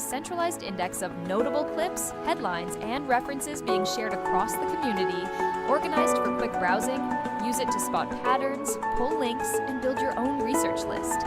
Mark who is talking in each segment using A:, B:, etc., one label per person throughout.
A: centralized index of notable clips, headlines, and references being shared across the community, organized for quick browsing. Use it to spot patterns, pull links, and build your own research list.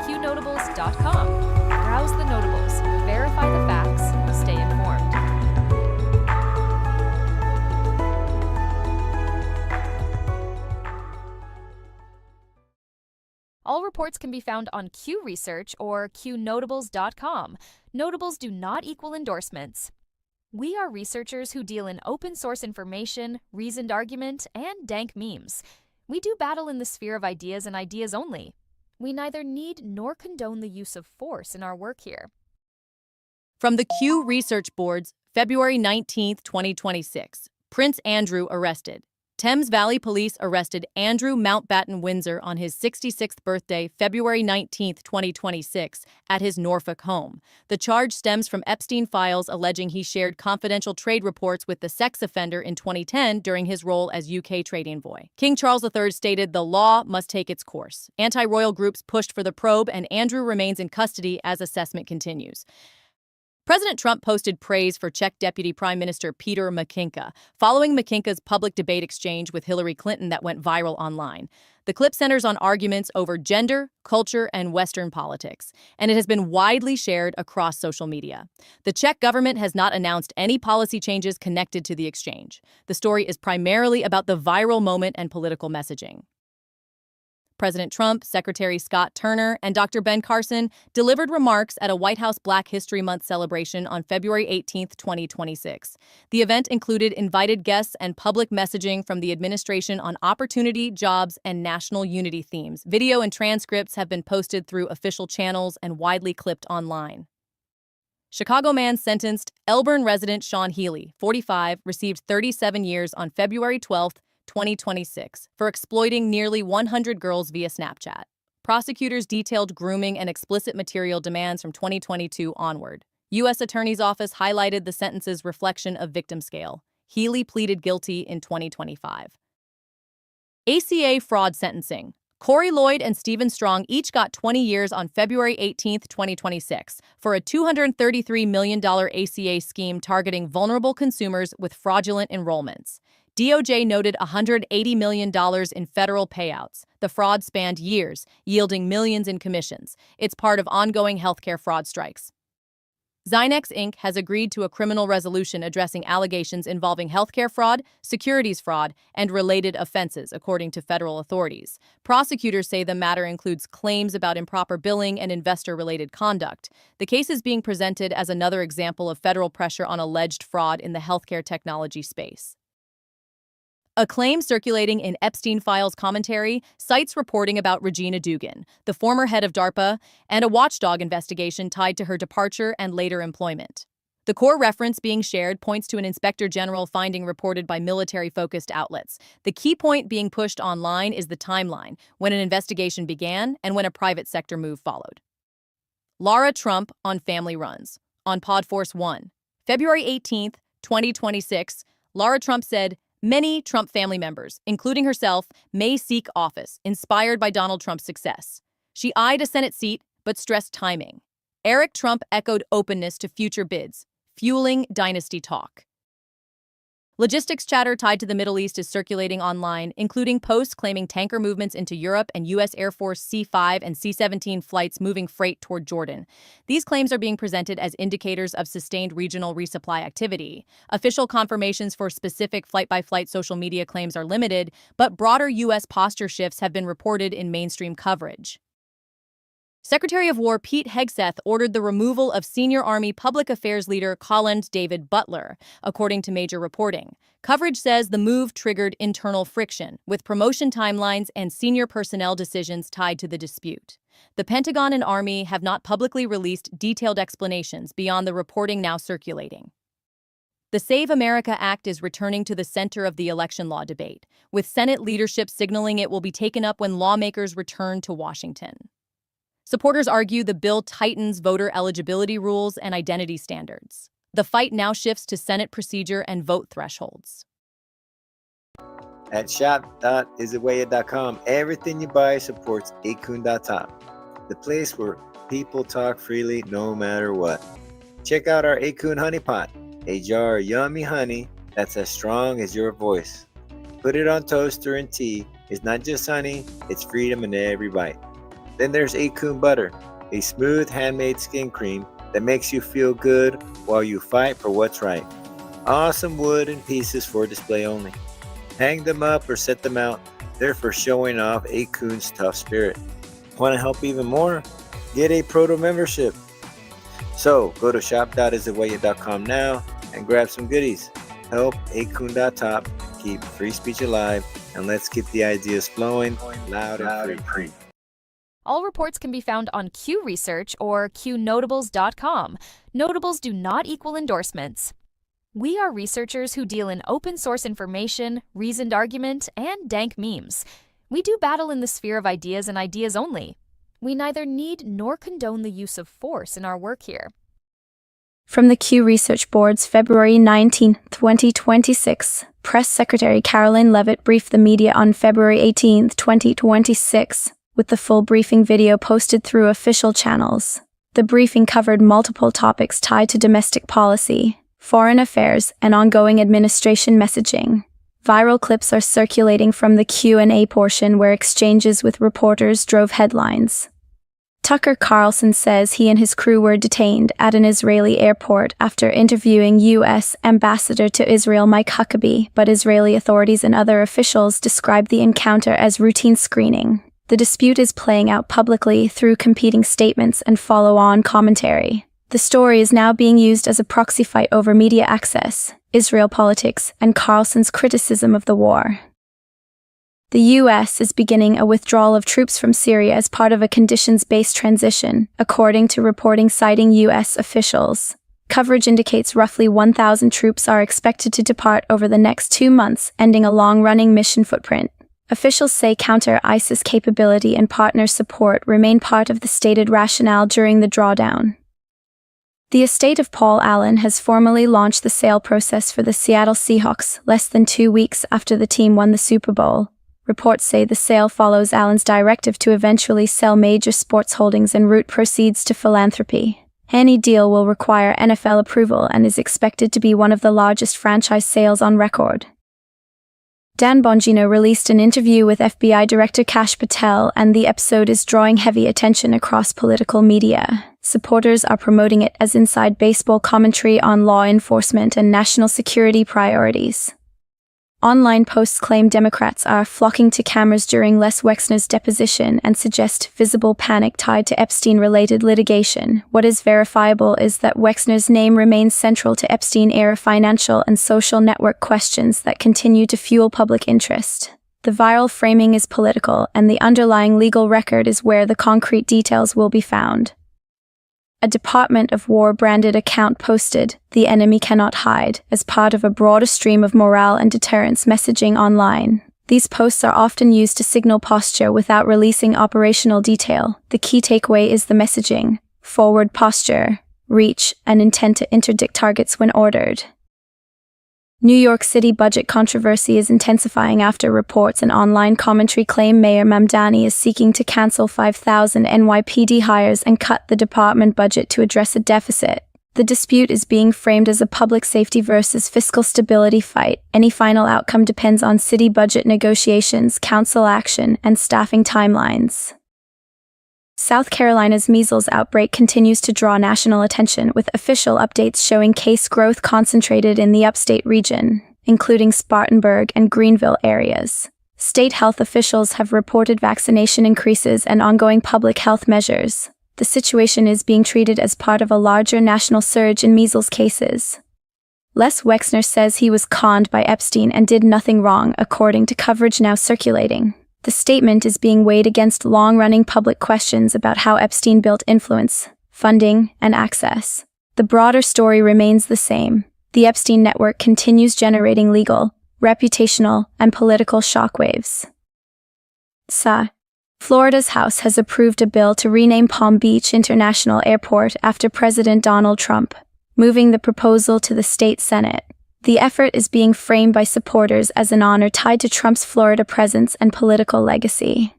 A: Qnotables.com. Browse the notables, verify the facts, stay informed. All reports can be found on Q Research or Qnotables.com. Notables do not equal endorsements. We are researchers who deal in open source information, reasoned argument, and dank memes. We do battle in the sphere of ideas and ideas only. We neither need nor condone the use of force in our work here.
B: From the Q Research Board's February 19, 2026, Prince Andrew arrested. Thames Valley Police arrested Andrew Mountbatten Windsor on his 66th birthday, February 19, 2026, at his Norfolk home. The charge stems from Epstein files alleging he shared confidential trade reports with the sex offender in 2010 during his role as UK trade envoy. King Charles III stated the law must take its course. Anti-royal groups pushed for the probe, and Andrew remains in custody as assessment continues. President Trump posted praise for Czech Deputy Prime Minister Peter Makinka, following Makinka's public debate exchange with Hillary Clinton that went viral online. The clip centers on arguments over gender, culture, and Western politics, and it has been widely shared across social media. The Czech government has not announced any policy changes connected to the exchange. The story is primarily about the viral moment and political messaging. President Trump, Secretary Scott Turner, and Dr. Ben Carson delivered remarks at a White House Black History Month celebration on February 18, 2026. The event included invited guests and public messaging from the administration on opportunity, jobs, and national unity themes. Video and transcripts have been posted through official channels and widely clipped online. Chicago man sentenced Elburn resident Sean Healy, 45, received 37 years on February 12, 2026, for exploiting nearly 100 girls via Snapchat. Prosecutors detailed grooming and explicit material demands from 2022 onward. U.S. Attorney's Office highlighted the sentence's reflection of victim scale. Healy pleaded guilty in 2025. ACA fraud sentencing. Corey Lloyd and Stephen Strong each got 20 years on February 18, 2026, for a $233 million ACA scheme targeting vulnerable consumers with fraudulent enrollments. DOJ noted $180 million in federal payouts. The fraud spanned years, yielding millions in commissions. It's part of ongoing healthcare fraud strikes. Zynex Inc. has agreed to a criminal resolution addressing allegations involving healthcare fraud, securities fraud, and related offenses, according to federal authorities. Prosecutors say the matter includes claims about improper billing and investor-related conduct. The case is being presented as another example of federal pressure on alleged fraud in the healthcare technology space. A claim circulating in Epstein files commentary cites reporting about Regina Dugan, the former head of DARPA, and a watchdog investigation tied to her departure and later employment. The core reference being shared points to an inspector general finding reported by military-focused outlets. The key point being pushed online is the timeline, when an investigation began and when a private sector move followed. Lara Trump on family runs. On Podforce 1, February 18, 2026, Lara Trump said, "Many Trump family members, including herself, may seek office, inspired by Donald Trump's success. She eyed a Senate seat, but stressed timing. Eric Trump echoed openness to future bids, fueling dynasty talk." Logistics chatter tied to the Middle East is circulating online, including posts claiming tanker movements into Europe and U.S. Air Force C-5 and C-17 flights moving freight toward Jordan. These claims are being presented as indicators of sustained regional resupply activity. Official confirmations for specific flight-by-flight social media claims are limited, but broader U.S. posture shifts have been reported in mainstream coverage. Secretary of War Pete Hegseth ordered the removal of senior Army public affairs leader Colin David Butler, according to major reporting. Coverage says the move triggered internal friction, with promotion timelines and senior personnel decisions tied to the dispute. The Pentagon and Army have not publicly released detailed explanations beyond the reporting now circulating. The Save America Act is returning to the center of the election law debate, with Senate leadership signaling it will be taken up when lawmakers return to Washington. Supporters argue the bill tightens voter eligibility rules and identity standards. The fight now shifts to Senate procedure and vote thresholds.
C: At shop.isitwaya.com, everything you buy supports Qn.top, the place where people talk freely no matter what. Check out our Akoon Honey Pot, a jar of yummy honey that's as strong as your voice. Put it on toaster and tea. It's not just honey, it's freedom in every bite. Then there's Akoon Butter, a smooth handmade skin cream that makes you feel good while you fight for what's right. Awesome wood and pieces for display only. Hang them up or set them out. They're for showing off Akoon's tough spirit. Want to help even more? Get a proto membership. So go to shop.isthewayit.com now and grab some goodies. Help Akoon.top keep free speech alive, and let's keep the ideas flowing loud and free.
A: All reports can be found on Q Research or Qnotables.com. Notables do not equal endorsements. We are researchers who deal in open source information, reasoned argument, and dank memes. We do battle in the sphere of ideas and ideas only. We neither need nor condone the use of force in our work here.
D: From the Q Research Board's February 19, 2026, Press Secretary Caroline Leavitt briefed the media on February 18, 2026, with the full briefing video posted through official channels. The briefing covered multiple topics tied to domestic policy, foreign affairs, and ongoing administration messaging. Viral clips are circulating from the Q&A portion where exchanges with reporters drove headlines. Tucker Carlson says he and his crew were detained at an Israeli airport after interviewing U.S. Ambassador to Israel Mike Huckabee, but Israeli authorities and other officials described the encounter as routine screening. The dispute is playing out publicly through competing statements and follow-on commentary. The story is now being used as a proxy fight over media access, Israel politics, and Carlson's criticism of the war. The U.S. is beginning a withdrawal of troops from Syria as part of a conditions-based transition, according to reporting citing U.S. officials. Coverage indicates roughly 1,000 troops are expected to depart over the next 2 months, ending a long-running mission footprint. Officials say counter-ISIS capability and partner support remain part of the stated rationale during the drawdown. The estate of Paul Allen has formally launched the sale process for the Seattle Seahawks less than 2 weeks after the team won the Super Bowl. Reports say the sale follows Allen's directive to eventually sell major sports holdings and route proceeds to philanthropy. Any deal will require NFL approval and is expected to be one of the largest franchise sales on record. Dan Bongino released an interview with FBI Director Kash Patel, and the episode is drawing heavy attention across political media. Supporters are promoting it as inside baseball commentary on law enforcement and national security priorities. Online posts claim Democrats are flocking to cameras during Les Wexner's deposition and suggest visible panic tied to Epstein-related litigation. What is verifiable is that Wexner's name remains central to Epstein-era financial and social network questions that continue to fuel public interest. The viral framing is political, and the underlying legal record is where the concrete details will be found. A Department of War-branded account posted, "The enemy cannot hide," as part of a broader stream of morale and deterrence messaging online. These posts are often used to signal posture without releasing operational detail. The key takeaway is the messaging: forward posture, reach, and intent to interdict targets when ordered. New York City budget controversy is intensifying after reports and online commentary claim Mayor Mamdani is seeking to cancel 5,000 NYPD hires and cut the department budget to address a deficit. The dispute is being framed as a public safety versus fiscal stability fight. Any final outcome depends on city budget negotiations, council action, and staffing timelines. South Carolina's measles outbreak continues to draw national attention, with official updates showing case growth concentrated in the upstate region, including Spartanburg and Greenville areas. State health officials have reported vaccination increases and ongoing public health measures. The situation is being treated as part of a larger national surge in measles cases. Les Wexner says he was conned by Epstein and did nothing wrong, according to coverage now circulating. The statement is being weighed against long-running public questions about how Epstein built influence, funding, and access. The broader story remains the same. The Epstein network continues generating legal, reputational, and political shockwaves. Florida's House has approved a bill to rename Palm Beach International Airport after President Donald Trump, moving the proposal to the state Senate. The effort is being framed by supporters as an honor tied to Trump's Florida presence and political legacy.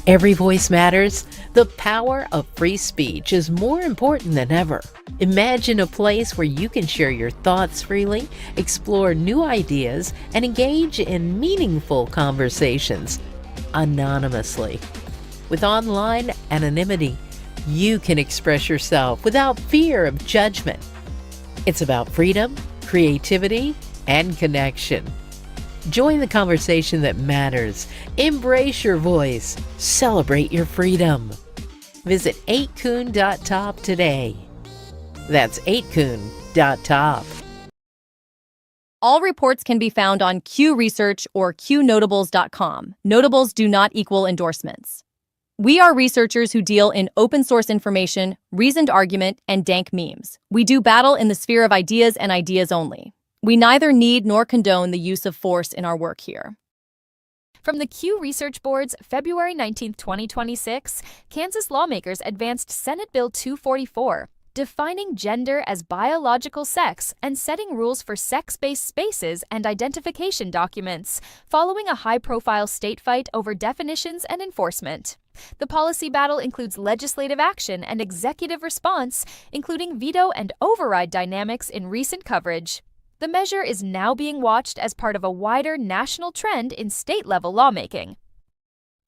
E: every voice matters, the power of free speech is more important than ever. Imagine a place where you can share your thoughts freely, explore new ideas, and engage in meaningful conversations anonymously. With online anonymity, you can express yourself without fear of judgment. It's about freedom, creativity, and connection. Join the conversation that matters. Embrace your voice. Celebrate your freedom. Visit 8kun.top today. That's 8kun.top.
B: All reports can be found on Q Research or Qnotables.com. Notables do not equal endorsements. We are researchers who deal in open source information, reasoned argument, and dank memes. We do battle in the sphere of ideas and ideas only. We neither need nor condone the use of force in our work here.
A: From the Q Research Board's February 19, 2026, Kansas lawmakers advanced Senate Bill 244, defining gender as biological sex and setting rules for sex-based spaces and identification documents, following a high-profile state fight over definitions and enforcement. The policy battle includes legislative action and executive response, including veto and override dynamics in recent coverage. The measure is now being watched as part of a wider national trend in state-level lawmaking.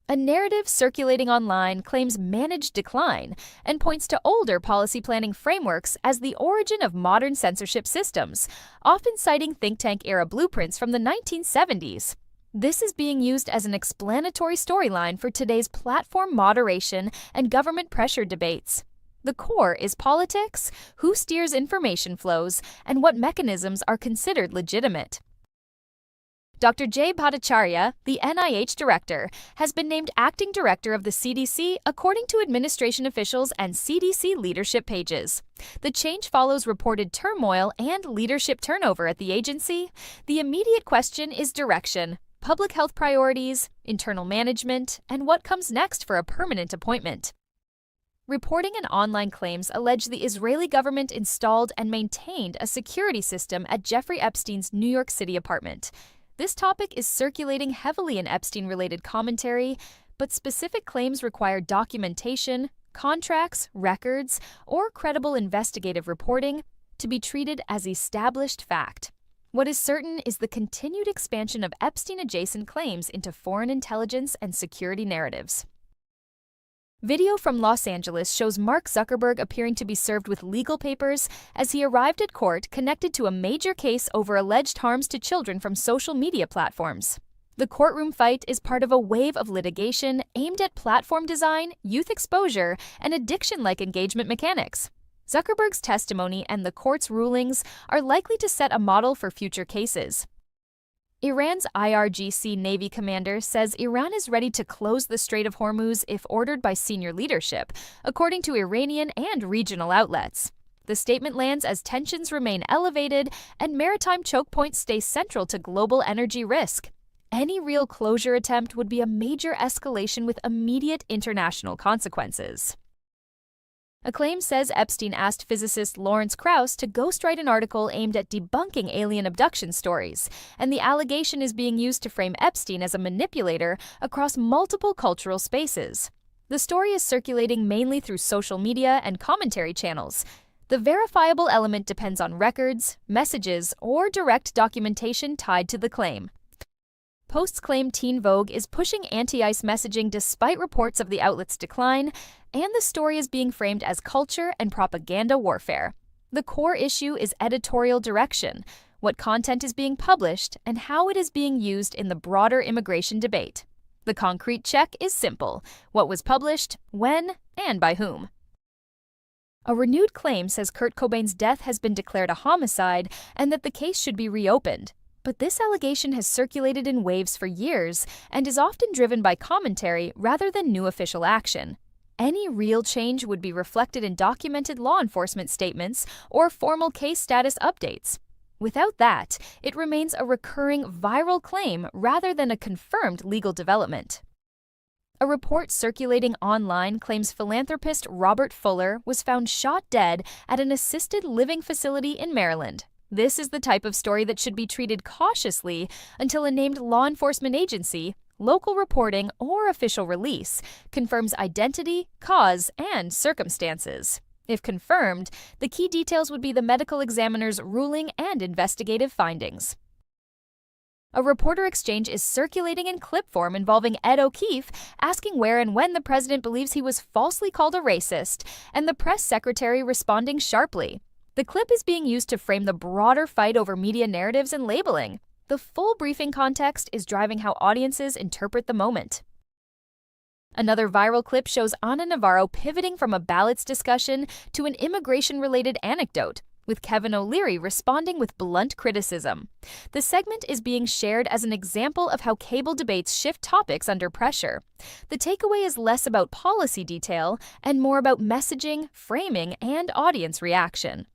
A: A narrative circulating online claims managed decline and points to older policy planning frameworks as the origin of modern censorship systems, often citing think tank-era blueprints from the 1970s. This is being used as an explanatory storyline for today's platform moderation and government pressure debates. The core is politics, who steers information flows, and what mechanisms are considered legitimate. Dr. Jay Bhattacharya, the NIH director, has been named acting director of the CDC according to administration officials and CDC leadership pages. The change follows reported turmoil and leadership turnover at the agency. The immediate question is direction, public health priorities, internal management, and what comes next for a permanent appointment. Reporting and online claims allege the Israeli government installed and maintained a security system at Jeffrey Epstein's New York City apartment. This topic is circulating heavily in Epstein-related commentary, but specific claims require documentation, contracts, records, or credible investigative reporting to be treated as established fact. What is certain is the continued expansion of Epstein-adjacent claims into foreign intelligence and security narratives. Video from Los Angeles shows Mark Zuckerberg appearing to be served with legal papers as he arrived at court connected to a major case over alleged harms to children from social media platforms. The courtroom fight is part of a wave of litigation aimed at platform design, youth exposure, and addiction-like engagement mechanics. Zuckerberg's testimony and the court's rulings are likely to set a model for future cases. Iran's IRGC Navy commander says Iran is ready to close the Strait of Hormuz if ordered by senior leadership, according to Iranian and regional outlets. The statement lands as tensions remain elevated and maritime choke points stay central to global energy risk. Any real closure attempt would be a major escalation with immediate international consequences. A claim says Epstein asked physicist Lawrence Krauss to ghostwrite an article aimed at debunking alien abduction stories, and the allegation is being used to frame Epstein as a manipulator across multiple cultural spaces. The story is circulating mainly through social media and commentary channels. The verifiable element depends on records, messages, or direct documentation tied to the claim. Posts claim Teen Vogue is pushing anti-ICE messaging despite reports of the outlet's decline, and the story is being framed as culture and propaganda warfare. The core issue is editorial direction, what content is being published, and how it is being used in the broader immigration debate. The concrete check is simple: what was published, when, and by whom. A renewed claim says Kurt Cobain's death has been declared a homicide and that the case should be reopened. But this allegation has circulated in waves for years and is often driven by commentary rather than new official action. Any real change would be reflected in documented law enforcement statements or formal case status updates. Without that, it remains a recurring viral claim rather than a confirmed legal development. A report circulating online claims philanthropist Robert Fuller was found shot dead at an assisted living facility in Maryland. This is the type of story that should be treated cautiously until a named law enforcement agency, local reporting, or official release, confirms identity, cause, and circumstances. If confirmed, the key details would be the medical examiner's ruling and investigative findings. A reporter exchange is circulating in clip form involving Ed O'Keefe asking where and when the president believes he was falsely called a racist, and the press secretary responding sharply. The clip is being used to frame the broader fight over media narratives and labeling. The full briefing context is driving how audiences interpret the moment. Another viral clip shows Ana Navarro pivoting from a ballots discussion to an immigration-related anecdote, with Kevin O'Leary responding with blunt criticism. The segment is being shared as an example of how cable debates shift topics under pressure. The takeaway is less about policy detail and more about messaging, framing, and audience reaction.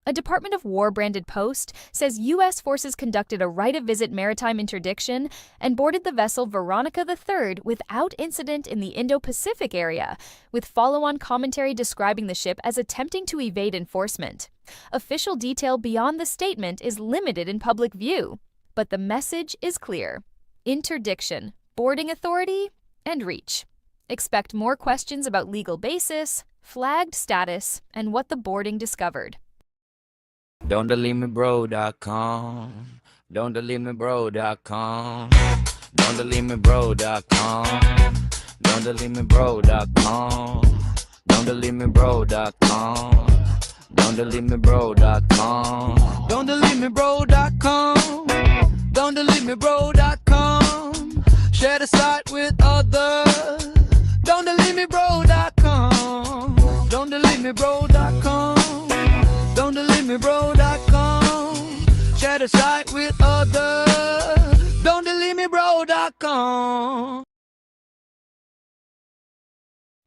A: A Department of War-branded post says U.S. forces conducted a right-of-visit maritime interdiction and boarded the vessel Veronica III without incident in the Indo-Pacific area, with follow-on commentary describing the ship as attempting to evade enforcement. Official detail beyond the statement is limited in public view, but the message is clear: interdiction, boarding authority, and reach. Expect more questions about legal basis, flagged status, and what the boarding discovered.
F: Don'tDeleteMeBro.com. Don'tDeleteMeBro.com. Don'tDeleteMeBro.com. Don'tDeleteMeBro.com. Don'tDeleteMeBro.com. Don'tDeleteMeBro.com. Don'tDeleteMeBro.com. Don'tDeleteMeBro.com. Share the site with others. Don'tDeleteMeBro.com. Don'tDeleteMeBro.com. Don'tDeleteMeBro.com. Share the site with others. Don'tDeleteMeBro.com.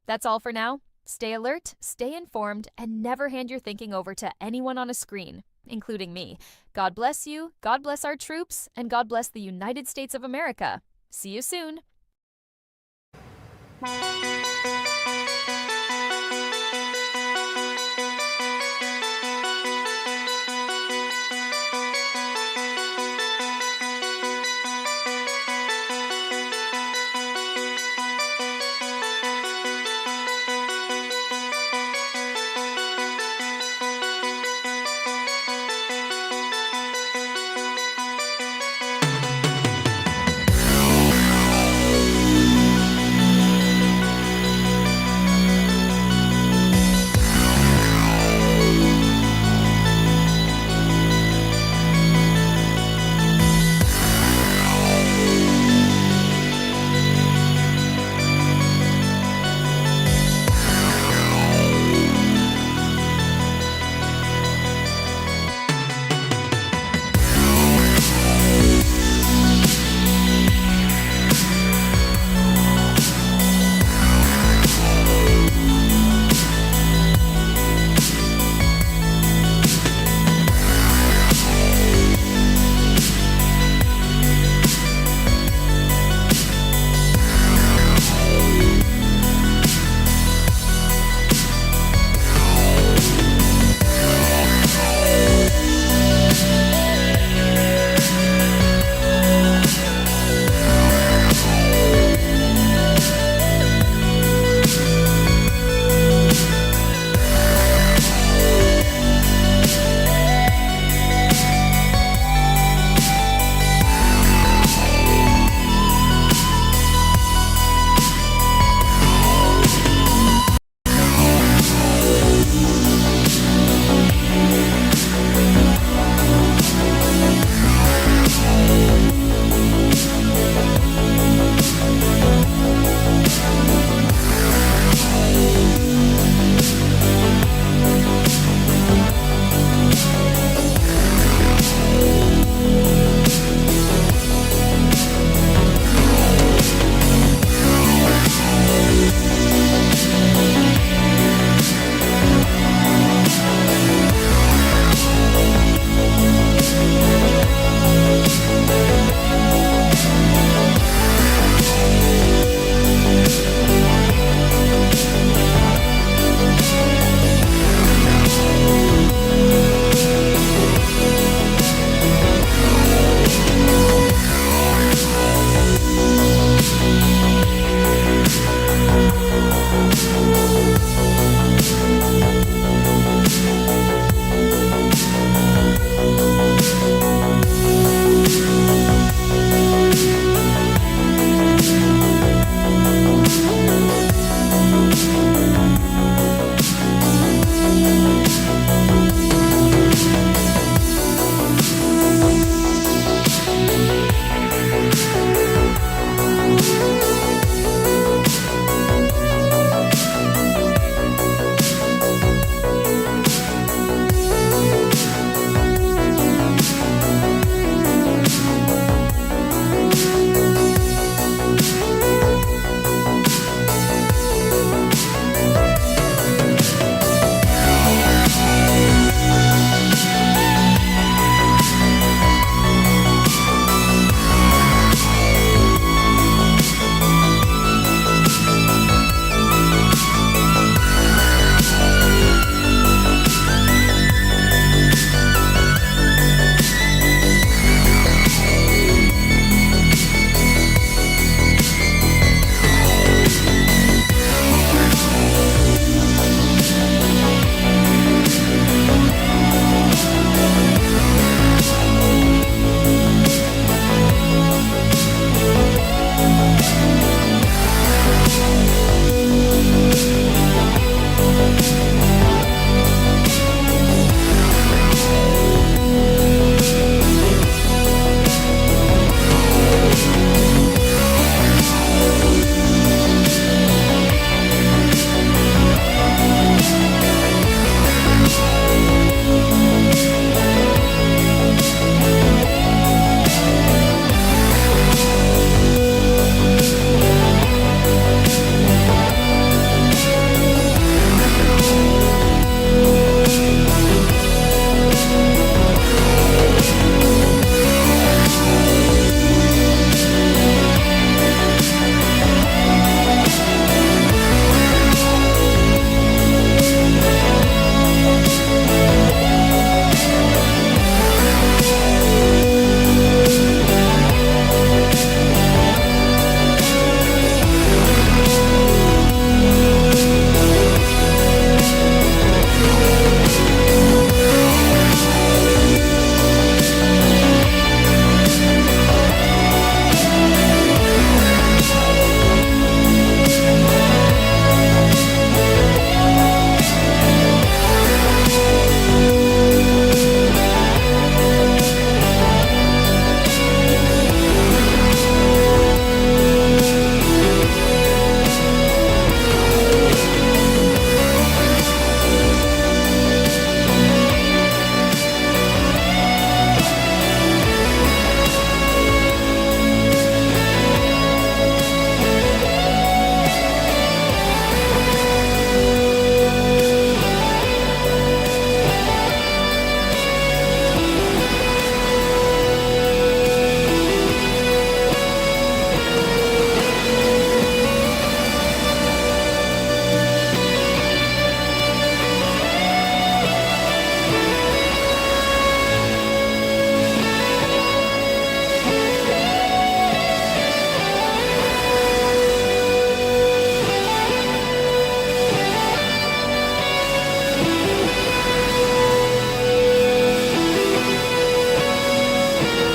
A: That's all for now. Stay alert, stay informed, and never hand your thinking over to anyone on a screen, including me. God bless you, God bless our troops, and God bless the United States of America. See you soon.